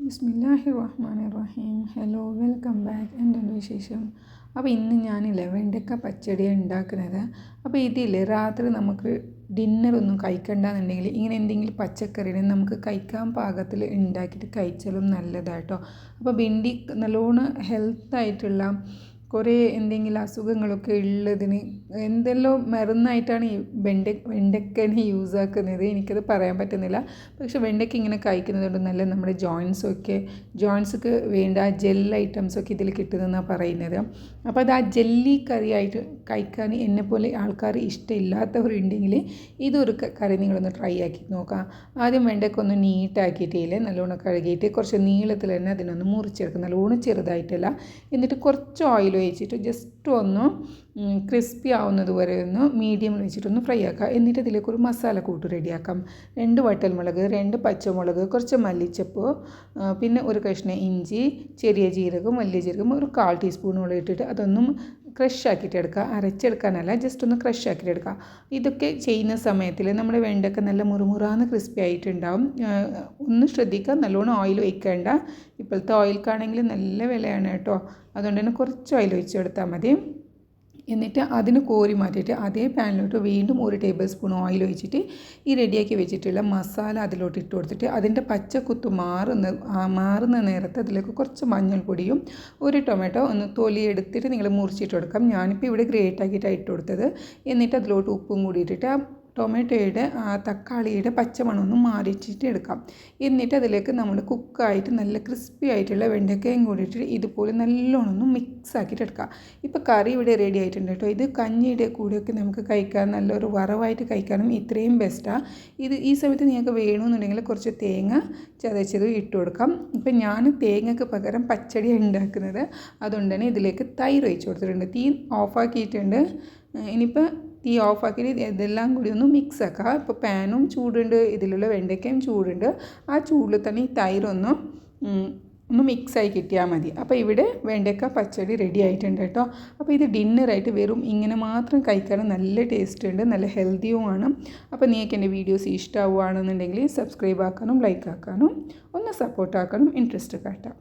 ബിസ്മില്ലാഹിർ റഹ്മാനിർ റഹീം. Hello, welcome back. എന്തുണ്ട് വിശേഷം? അപ്പോൾ ഇന്ന് ഞാനില്ലേ വെണ്ടക്ക പച്ചടിയാണ് ഉണ്ടാക്കുന്നത്. അപ്പോൾ ഇതില്ലേ രാത്രി നമുക്ക് ഡിന്നറൊന്നും കഴിക്കണ്ടെന്നുണ്ടെങ്കിൽ ഇങ്ങനെ എന്തെങ്കിലും പച്ചക്കറിനെ നമുക്ക് കഴിക്കാൻ പാകത്തിൽ ഉണ്ടാക്കിയിട്ട് കഴിച്ചാലും നല്ലതാട്ടോ. അപ്പോൾ ഭിണ്ടി നല്ലോണം ഹെൽത്തായിട്ടുള്ള കുറേ എന്തെങ്കിലും അസുഖങ്ങളൊക്കെ ഉള്ളതിന് എന്തെല്ലാം മരുന്നായിട്ടാണ് ഈ വെണ്ടക്കനെ യൂസ് ആക്കുന്നത് എനിക്കത് പറയാൻ പറ്റുന്നില്ല. പക്ഷെ വെണ്ടയ്ക്ക ഇങ്ങനെ കഴിക്കുന്നത് കൊണ്ട് നല്ല നമ്മുടെ ജോയിൻസൊക്കെ വേണ്ട ജെൽ ഐറ്റംസൊക്കെ ഇതിൽ കിട്ടുന്നതെന്നാണ് പറയുന്നത്. അപ്പോൾ അത് ആ ജെല്ലി കറിയായിട്ട് കഴിക്കാൻ എന്നെപ്പോലെ ആൾക്കാർ ഇഷ്ടമില്ലാത്തവരുണ്ടെങ്കിൽ ഇതൊരു കറി നിങ്ങളൊന്ന് ട്രൈ ആക്കി നോക്കാം. ആദ്യം വെണ്ടയ്ക്ക ഒന്ന് നീട്ടാക്കിയിട്ടില്ലേ നല്ലോണം കഴുകിയിട്ട് കുറച്ച് നീളത്തിൽ തന്നെ അതിനൊന്ന് മുറിച്ചെടുക്കും, നല്ലോണം ചെറുതായിട്ടല്ല. എന്നിട്ട് കുറച്ച് ഓയിൽ ഒഴിച്ചിട്ട് ജസ്റ്റ് ഒന്ന് ക്രിസ്പി ആവുന്നത് വരെ ഒന്ന് മീഡിയമിൽ വെച്ചിട്ടൊന്ന് ഫ്രൈ ആക്കുക. എന്നിട്ട് ഇതിലേക്ക് ഒരു മസാല കൂട്ട് റെഡിയാക്കാം. 2 വറ്റൽമുളക്, 2 പച്ചമുളക്, കുറച്ച് മല്ലിച്ചപ്പ്, പിന്നെ ഒരു കഷ്ണം ഇഞ്ചി, ചെറിയ ജീരകം, വലിയ ജീരകം ഒരു 1/4 ടീസ്പൂണോളം ഇട്ടിട്ട് അതൊന്നും ക്രഷ് ആക്കിയിട്ട് എടുക്കുക. അരച്ചെടുക്കാനല്ല, ജസ്റ്റ് ഒന്ന് ക്രഷ് ആക്കിയിട്ട് എടുക്കുക. ഇതൊക്കെ ചെയ്യുന്ന സമയത്തിൽ നമ്മുടെ വെണ്ടയ്ക്ക നല്ല മുറുമുറാന്ന് ക്രിസ്പി ആയിട്ടുണ്ടാവും. ഒന്ന് ശ്രദ്ധിക്കുക, നല്ലോണം ഓയിൽ ഒഴിക്കേണ്ട. ഇപ്പോഴത്തെ ഓയിൽക്കാണെങ്കിൽ നല്ല വിലയാണ് കേട്ടോ. അതുകൊണ്ട് തന്നെ കുറച്ച് ഓയിൽ ഒഴിച്ച് കൊടുത്താൽ മതി. എന്നിട്ട് അതിന് കോരി മാറ്റിയിട്ട് അതേ പാനിലോട്ട് വീണ്ടും 1 ടേബിൾ സ്പൂൺ ഓയിൽ ഒഴിച്ചിട്ട് ഈ റെഡിയാക്കി വെച്ചിട്ടുള്ള മസാല അതിലോട്ട് ഇട്ട് കൊടുത്തിട്ട് അതിൻ്റെ പച്ചക്കുത്ത് മാറുന്ന നേരത്ത് അതിലേക്ക് കുറച്ച് മഞ്ഞൾപ്പൊടിയും 1 ടൊമാറ്റോ ഒന്ന് തൊലി എടുത്തിട്ട് നിങ്ങൾ മുറിച്ചിട്ട് കൊടുക്കാം. ഞാനിപ്പോൾ ഇവിടെ ഗ്രേറ്റ് ആക്കിയിട്ടാണ് ഇട്ട് കൊടുത്തത്. എന്നിട്ട് അതിലോട്ട് ഉപ്പും കൂടി ഇട്ടിട്ട് ടൊമാറ്റോയുടെ തക്കാളിയുടെ പച്ചമണമൊന്ന് മാറിച്ചിട്ട് എടുക്കാം. എന്നിട്ട് അതിലേക്ക് നമ്മൾ കുക്കായിട്ട് നല്ല ക്രിസ്പി ആയിട്ടുള്ള വെണ്ടയ്ക്കയും കൂടിയിട്ട് ഇതുപോലെ നല്ലോണം ഒന്ന് മിക്സ് ആക്കിയിട്ട് എടുക്കാം. ഇപ്പോൾ കറി ഇവിടെ റെഡി ആയിട്ടുണ്ട് കേട്ടോ. ഇത് കഞ്ഞിയുടെ കൂടെയൊക്കെ നമുക്ക് കഴിക്കാൻ നല്ലൊരു വറവായിട്ട് കഴിക്കാനും ഇത്രയും ബെസ്റ്റാണ്. ഈ സമയത്ത് നിങ്ങൾക്ക് വേണമെന്നുണ്ടെങ്കിൽ കുറച്ച് തേങ്ങ ചതച്ചത് ഇട്ട് കൊടുക്കാം. ഇപ്പം ഞാൻ തേങ്ങയ്ക്ക് പകരം പച്ചടിയാണ് ഉണ്ടാക്കുന്നത്. അതുകൊണ്ട് തന്നെ ഇതിലേക്ക് തൈര് ഒഴിച്ച് കൊടുത്തിട്ടുണ്ട്. തീ ഓഫാക്കിയിട്ടുണ്ട്. ഇനിയിപ്പോൾ തീ ഓഫാക്കിയിട്ട് ഇതെല്ലാം കൂടി ഒന്ന് മിക്സ് ആക്കുക. ഇപ്പോൾ പാനും ചൂടുണ്ട്, ഇതിലുള്ള വെണ്ടയ്ക്കയും ചൂടുണ്ട്. ആ ചൂടിൽ തന്നെ ഈ തൈരൊന്ന് മിക്സായി കിട്ടിയാൽ മതി. അപ്പോൾ ഇവിടെ വെണ്ടയ്ക്ക പച്ചടി റെഡി ആയിട്ടുണ്ട് കേട്ടോ. അപ്പോൾ ഇത് ഡിന്നറായിട്ട് വെറും ഇങ്ങനെ മാത്രം കഴിക്കാനും നല്ല ടേസ്റ്റ് ഉണ്ട്, നല്ല ഹെൽത്തിയുമാണ്. അപ്പോൾ നിങ്ങൾക്ക് എൻ്റെ വീഡിയോസ് ഇഷ്ടമാവുകയാണെന്നുണ്ടെങ്കിൽ സബ്സ്ക്രൈബ് ആക്കാനും ലൈക്ക് ആക്കാനും ഒന്ന് സപ്പോർട്ട് ആക്കാനും ഇൻട്രസ്റ്റ് കാട്ടാം.